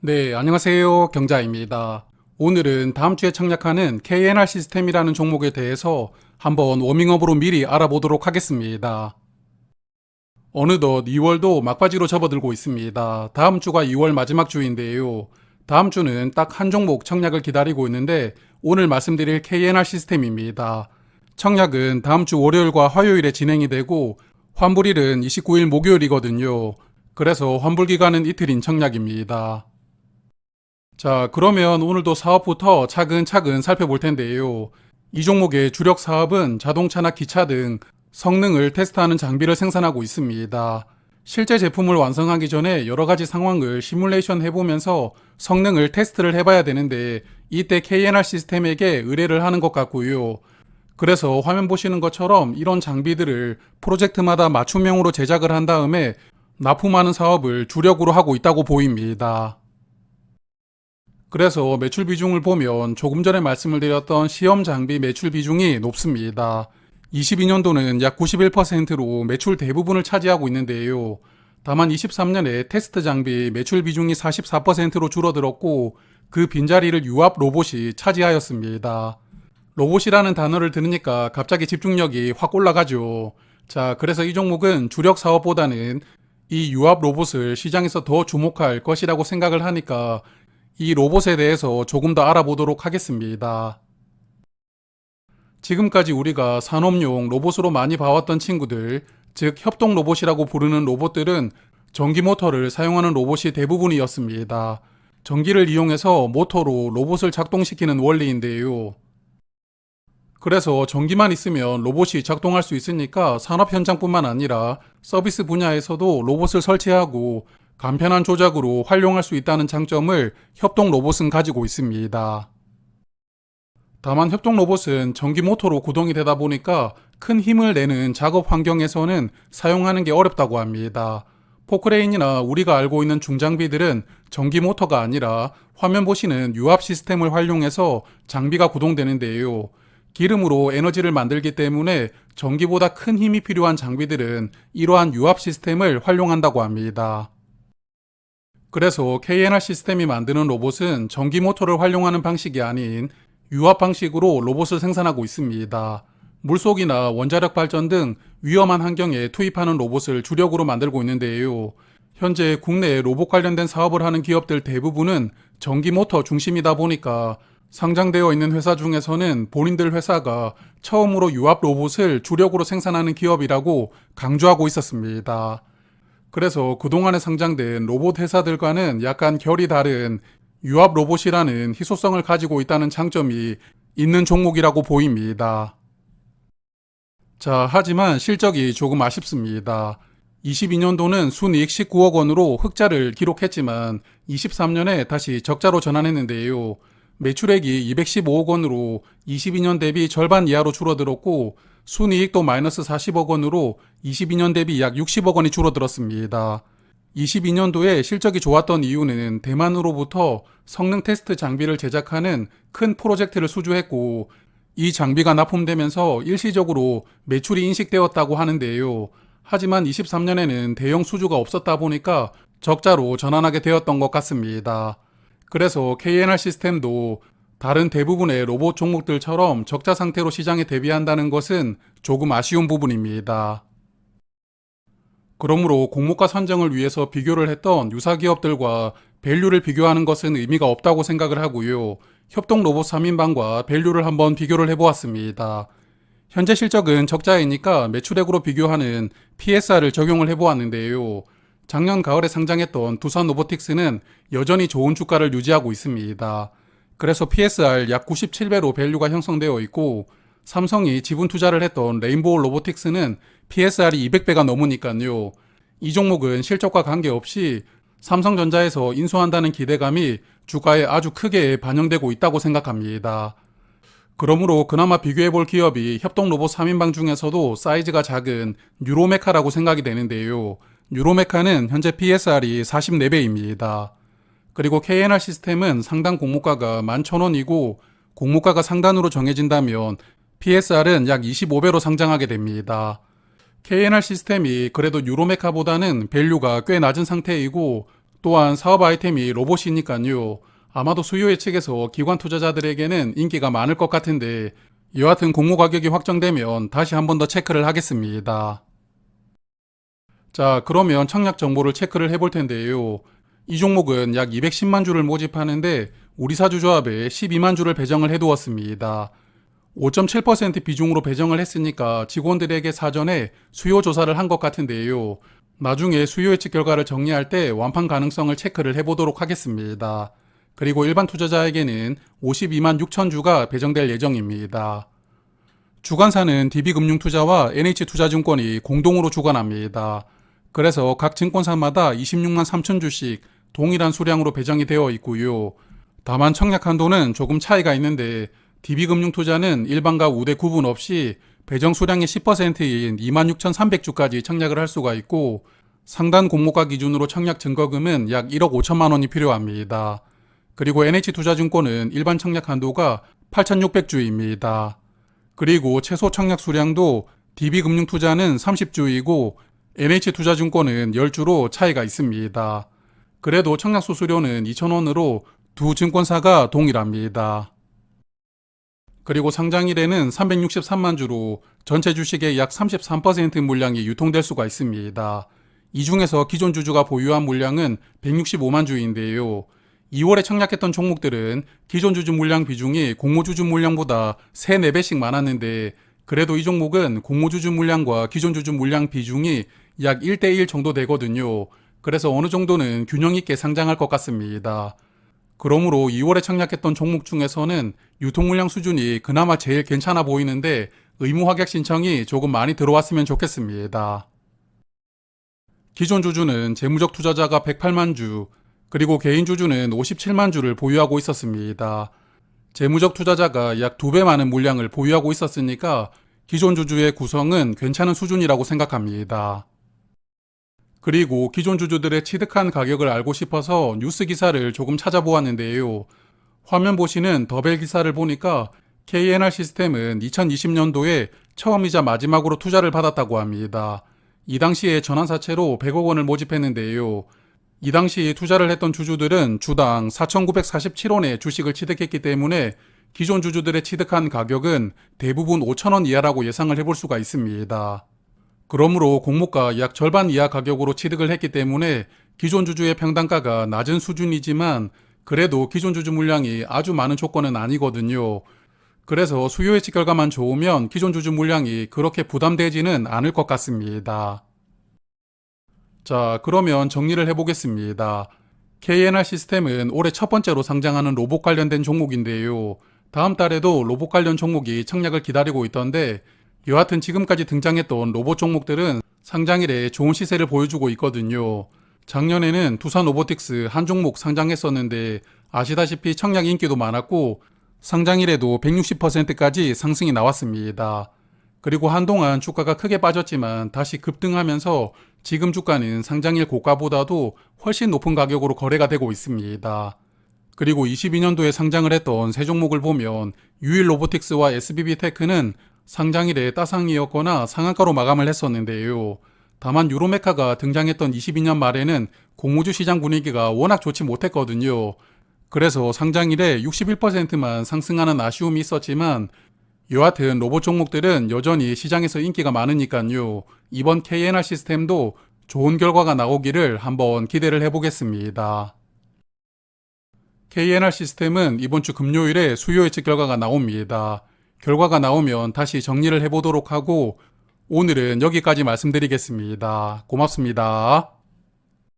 네, 안녕하세요. 경자입니다. 오늘은 다음 주에 청약하는 KNR 시스템이라는 종목에 대해서 한번 워밍업으로 미리 알아보도록 하겠습니다. 어느덧 2월도 막바지로 접어들고 있습니다. 다음 주가 2월 마지막 주인데요. 다음 주는 딱 한 종목 청약을 기다리고 있는데 오늘 말씀드릴 KNR 시스템입니다. 청약은 다음 주 월요일과 화요일에 진행이 되고 환불일은 29일 목요일이거든요. 그래서 환불 기간은 이틀인 청약입니다. 자, 그러면 오늘도 사업부터 차근차근 살펴볼 텐데요. 이 종목의 주력 사업은 자동차나 기차 등 성능을 테스트하는 장비를 생산하고 있습니다. 실제 제품을 완성하기 전에 여러 가지 상황을 시뮬레이션 해보면서 성능을 테스트를 해봐야 되는데 이때 KNR 시스템에게 의뢰를 하는 것 같고요. 그래서 화면 보시는 것처럼 이런 장비들을 프로젝트마다 맞춤형으로 제작을 한 다음에 납품하는 사업을 주력으로 하고 있다고 보입니다. 그래서 매출 비중을 보면 조금 전에 말씀을 드렸던 시험 장비 매출 비중이 높습니다. 22년도는 약 91%로 매출 대부분을 차지하고 있는데요. 다만 23년에 테스트 장비 매출 비중이 44%로 줄어들었고 그 빈자리를 유압 로봇이 차지하였습니다. 로봇이라는 단어를 들으니까 갑자기 집중력이 확 올라가죠. 자, 그래서 이 종목은 주력 사업보다는 이 유압 로봇을 시장에서 더 주목할 것이라고 생각을 하니까 이 로봇에 대해서 조금 더 알아보도록 하겠습니다. 지금까지 우리가 산업용 로봇으로 많이 봐왔던 친구들, 즉 협동 로봇이라고 부르는 로봇들은 전기 모터를 사용하는 로봇이 대부분이었습니다. 전기를 이용해서 모터로 로봇을 작동시키는 원리인데요. 그래서 전기만 있으면 로봇이 작동할 수 있으니까 산업 현장뿐만 아니라 서비스 분야에서도 로봇을 설치하고 간편한 조작으로 활용할 수 있다는 장점을 협동 로봇은 가지고 있습니다. 다만 협동 로봇은 전기 모터로 구동이 되다 보니까 큰 힘을 내는 작업 환경에서는 사용하는 게 어렵다고 합니다. 포크레인이나 우리가 알고 있는 중장비들은 전기 모터가 아니라 화면 보시는 유압 시스템을 활용해서 장비가 구동되는데요. 기름으로 에너지를 만들기 때문에 전기보다 큰 힘이 필요한 장비들은 이러한 유압 시스템을 활용한다고 합니다. 그래서 KNR 시스템이 만드는 로봇은 전기 모터를 활용하는 방식이 아닌 유압 방식으로 로봇을 생산하고 있습니다. 물속이나 원자력 발전 등 위험한 환경에 투입하는 로봇을 주력으로 만들고 있는데요. 현재 국내에 로봇 관련된 사업을 하는 기업들 대부분은 전기 모터 중심이다 보니까 상장되어 있는 회사 중에서는 본인들 회사가 처음으로 유압 로봇을 주력으로 생산하는 기업이라고 강조하고 있었습니다. 그래서 그동안에 상장된 로봇 회사들과는 약간 결이 다른 유압 로봇이라는 희소성을 가지고 있다는 장점이 있는 종목이라고 보입니다. 자, 하지만 실적이 조금 아쉽습니다. 22년도는 순이익 19억 원으로 흑자를 기록했지만 23년에 다시 적자로 전환했는데요. 매출액이 215억 원으로 22년 대비 절반 이하로 줄어들었고 순이익도 마이너스 40억 원으로 22년 대비 약 60억 원이 줄어들었습니다. 22년도에 실적이 좋았던 이유는 대만으로부터 성능 테스트 장비를 제작하는 큰 프로젝트를 수주했고 이 장비가 납품되면서 일시적으로 매출이 인식되었다고 하는데요. 하지만 23년에는 대형 수주가 없었다 보니까 적자로 전환하게 되었던 것 같습니다. 그래서 KNR 시스템도 다른 대부분의 로봇 종목들처럼 적자 상태로 시장에 대비한다는 것은 조금 아쉬운 부분입니다. 그러므로 공모가 선정을 위해서 비교를 했던 유사 기업들과 밸류를 비교하는 것은 의미가 없다고 생각을 하고요. 협동 로봇 3인방과 밸류를 한번 비교를 해보았습니다. 현재 실적은 적자이니까 매출액으로 비교하는 PSR을 적용을 해보았는데요. 작년 가을에 상장했던 두산 로보틱스는 여전히 좋은 주가를 유지하고 있습니다. 그래서 PSR 약 97배로 밸류가 형성되어 있고 삼성이 지분 투자를 했던 레인보우 로보틱스는 PSR이 200배가 넘으니까요. 이 종목은 실적과 관계없이 삼성전자에서 인수한다는 기대감이 주가에 아주 크게 반영되고 있다고 생각합니다. 그러므로 그나마 비교해볼 기업이 협동 로봇 3인방 중에서도 사이즈가 작은 뉴로메카라고 생각이 되는데요. 뉴로메카는 현재 PSR이 44배입니다. 그리고 KNR 시스템은 상단 공모가가 11,000원이고 공모가가 상단으로 정해진다면 PSR은 약 25배로 상장하게 됩니다. KNR 시스템이 그래도 유로메카보다는 밸류가 꽤 낮은 상태이고 또한 사업 아이템이 로봇이니까요. 아마도 수요 예측에서 기관 투자자들에게는 인기가 많을 것 같은데 여하튼 공모 가격이 확정되면 다시 한 번 더 체크를 하겠습니다. 자, 그러면 청약 정보를 체크를 해볼 텐데요. 이 종목은 약 210만 주를 모집하는데 우리사주조합에 12만 주를 배정을 해두었습니다. 5.7% 비중으로 배정을 했으니까 직원들에게 사전에 수요 조사를 한 것 같은데요. 나중에 수요 예측 결과를 정리할 때 완판 가능성을 체크를 해보도록 하겠습니다. 그리고 일반 투자자에게는 52만 6천 주가 배정될 예정입니다. 주관사는 DB금융투자와 NH투자증권이 공동으로 주관합니다. 그래서 각 증권사마다 26만 3천 주씩 동일한 수량으로 배정이 되어 있고요. 다만 청약 한도는 조금 차이가 있는데 DB금융투자는 일반과 우대 구분 없이 배정 수량의 10%인 26,300주까지 청약을 할 수가 있고 상단 공모가 기준으로 청약 증거금은 약 1억 5천만 원이 필요합니다. 그리고 NH투자증권은 일반 청약 한도가 8,600주입니다. 그리고 최소 청약 수량도 DB금융투자는 30주이고 NH투자증권은 10주로 차이가 있습니다. 그래도 청약 수수료는 2,000원으로 두 증권사가 동일합니다. 그리고 상장일에는 363만 주로 전체 주식의 약 33% 물량이 유통될 수가 있습니다. 이 중에서 기존 주주가 보유한 물량은 165만 주인데요. 2월에 청약했던 종목들은 기존 주주 물량 비중이 공모주주 물량보다 3, 4배씩 많았는데 그래도 이 종목은 공모주주 물량과 기존 주주 물량 비중이 약 1대1 정도 되거든요. 그래서 어느 정도는 균형 있게 상장할 것 같습니다. 그러므로 2월에 청약했던 종목 중에서는 유통 물량 수준이 그나마 제일 괜찮아 보이는데 의무 확약 신청이 조금 많이 들어왔으면 좋겠습니다. 기존 주주는 재무적 투자자가 108만 주, 그리고 개인 주주는 57만 주를 보유하고 있었습니다. 재무적 투자자가 약 2배 많은 물량을 보유하고 있었으니까 기존 주주의 구성은 괜찮은 수준이라고 생각합니다. 그리고 기존 주주들의 취득한 가격을 알고 싶어서 뉴스 기사를 조금 찾아보았는데요. 화면 보시는 더벨 기사를 보니까 KNR 시스템은 2020년도에 처음이자 마지막으로 투자를 받았다고 합니다. 이 당시에 전환사채로 100억 원을 모집했는데요. 이 당시 투자를 했던 주주들은 주당 4,947원의 주식을 취득했기 때문에 기존 주주들의 취득한 가격은 대부분 5,000원 이하라고 예상을 해볼 수가 있습니다. 그러므로 공모가 약 절반 이하 가격으로 취득을 했기 때문에 기존 주주의 평단가가 낮은 수준이지만 그래도 기존 주주 물량이 아주 많은 조건은 아니거든요. 그래서 수요 예측 결과만 좋으면 기존 주주 물량이 그렇게 부담되지는 않을 것 같습니다. 자, 그러면 정리를 해보겠습니다. KNR 시스템은 올해 첫 번째로 상장하는 로봇 관련된 종목인데요. 다음 달에도 로봇 관련 종목이 청약을 기다리고 있던데 여하튼 지금까지 등장했던 로봇 종목들은 상장일에 좋은 시세를 보여주고 있거든요. 작년에는 두산 로보틱스 한 종목 상장했었는데 아시다시피 청약 인기도 많았고 상장일에도 160%까지 상승이 나왔습니다. 그리고 한동안 주가가 크게 빠졌지만 다시 급등하면서 지금 주가는 상장일 고가보다도 훨씬 높은 가격으로 거래가 되고 있습니다. 그리고 22년도에 상장을 했던 세 종목을 보면 유일 로보틱스와 SBB테크는 상장일에 따상이었거나 상한가로 마감을 했었는데요. 다만 유로메카가 등장했던 22년 말에는 공모주 시장 분위기가 워낙 좋지 못했거든요. 그래서 상장일에 61%만 상승하는 아쉬움이 있었지만 여하튼 로봇 종목들은 여전히 시장에서 인기가 많으니까요. 이번 KNR 시스템도 좋은 결과가 나오기를 한번 기대를 해보겠습니다. KNR 시스템은 이번 주 금요일에 수요 예측 결과가 나옵니다. 결과가 나오면 다시 정리를 해보도록 하고 오늘은 여기까지 말씀드리겠습니다. 고맙습니다.